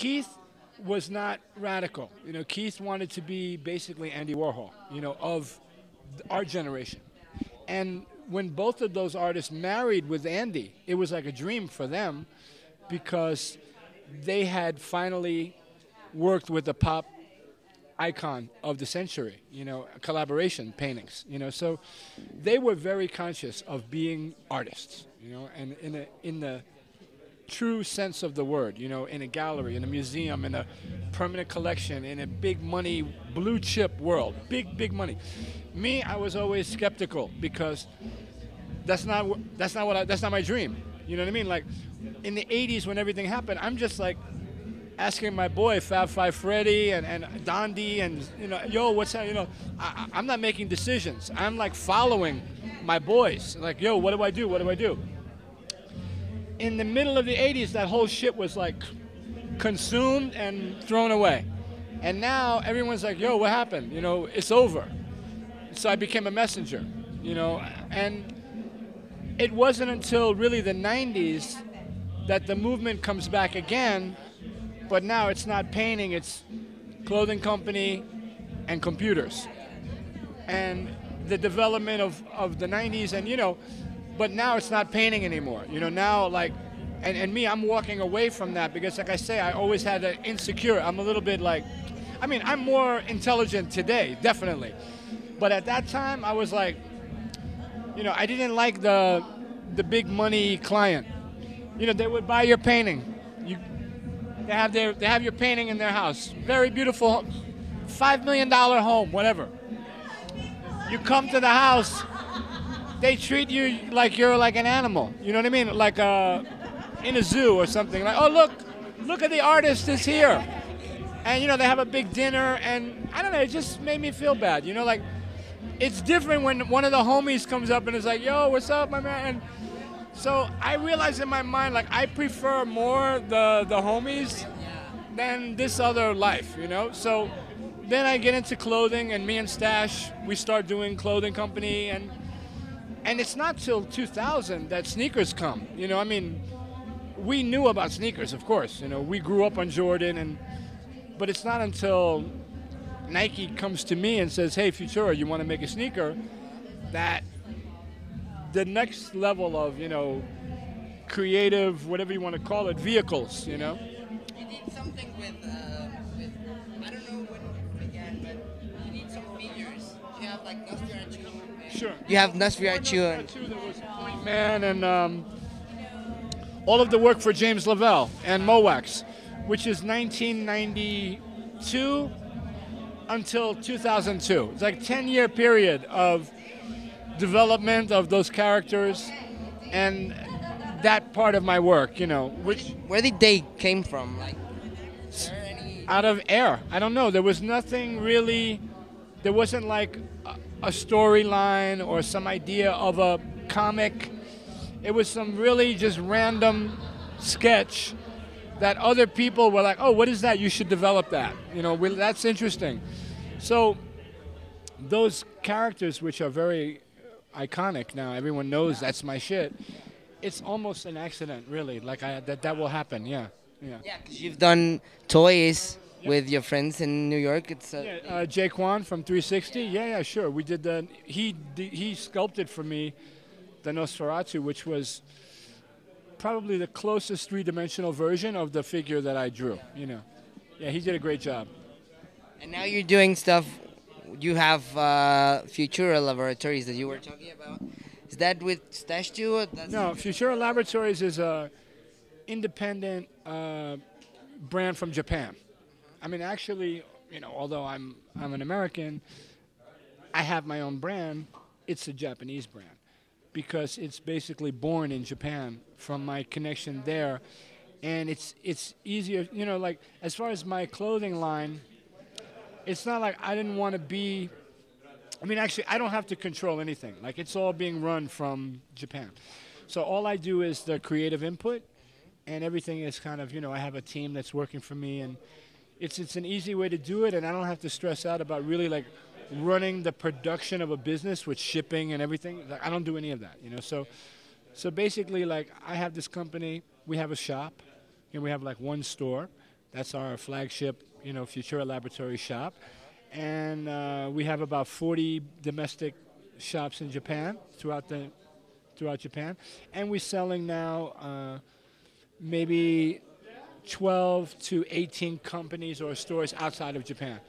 Keith was not radical. You know, Keith wanted to be basically Andy Warhol, you know, of our generation. And when both of those artists married with Andy, it was like a dream for them because they had finally worked with the pop icon of the century, you know, collaboration paintings, you know. So they were very conscious of being artists, you know, and in the true sense of the word, you know, in a gallery, in a museum, in a permanent collection, in a big money, blue chip world, big money. Me, I was always skeptical because that's not my dream. You know what I mean? Like in the '80s when everything happened, I'm just like asking my boy Fab Five Freddy and Dondi and you know, yo, what's that? You know, I'm not making decisions. I'm like following my boys. Like, yo, what do I do? What do I do? In the middle of the '80s, that whole shit was like consumed and thrown away. And now everyone's like, yo, what happened? You know, it's over. So I became a messenger, you know, and it wasn't until really the '90s that the movement comes back again, but now it's not painting, it's clothing company and computers. And the development of the '90s and, you know, but now it's not painting anymore. You know, now like, and me, I'm walking away from that because like I say, I always had an insecure. I'm a little bit like, I mean, I'm more intelligent today, definitely. But at that time, I was like, you know, I didn't like the big money client. You know, they would buy your painting. They have your painting in their house. Very beautiful, $5 million home, whatever. You come to the house, they treat you like you're like an animal. You know what I mean? Like in a zoo or something. Like, oh, look at the artist is here. And, you know, they have a big dinner. And, I don't know, it just made me feel bad. You know, like, it's different when one of the homies comes up and is like, yo, what's up, my man? And so I realized in my mind, like, I prefer more the homies than this other life, you know? So then I get into clothing, and me and Stash, we start doing clothing company, and it's not till 2000 that sneakers come. You know, I mean, we knew about sneakers, of course. You know, we grew up on Jordan, but it's not until Nike comes to me and says, hey, Futura, you want to make a sneaker, that the next level of, you know, creative, whatever you want to call it, vehicles, you know? You did something with I don't know when again, but you did some figures. You have like Nosferatu. Sure. You have Nosferatu and There was Point Man and all of the work for James Lavelle and Mowax, which is 1992 until 2002. It's like a 10-year period of development of those characters and that part of my work, you know. where did they came from? Like, is there any? Out of air. I don't know. There was nothing really, there wasn't like a storyline or some idea of a comic. It was some really just random sketch that other people were like, oh, what is that? You should develop that. You know, that's interesting. So those characters, which are very iconic now, everyone knows that's my shit. It's almost an accident, really. Like that will happen. Yeah. Yeah, because you've done toys with your friends in New York. It's Jay Kwan from 360. Yeah, sure. We did the. He sculpted for me the Nosferatu, which was probably the closest three-dimensional version of the figure that I drew. You know. Yeah, he did a great job. And now you're doing stuff. You have Futura Laboratories that you were talking about. Is that with Stash too? Or No, Futura Laboratories is a independent brand from Japan. I mean, actually, you know, although I'm an American, I have my own brand. It's a Japanese brand because it's basically born in Japan from my connection there, and it's easier. You know, like as far as my clothing line, it's not like I didn't want to be. I mean, actually, I don't have to control anything. Like, it's all being run from Japan. So all I do is the creative input, and everything is kind of, you know, I have a team that's working for me, and it's an easy way to do it, and I don't have to stress out about really, like, running the production of a business with shipping and everything. Like, I don't do any of that, you know. So basically, like, I have this company. We have a shop, and we have, like, one store. That's our flagship, Futura laboratory shop. And we have about 40 domestic shops in Japan, throughout Japan. And we're selling now maybe 12 to 18 companies or stores outside of Japan.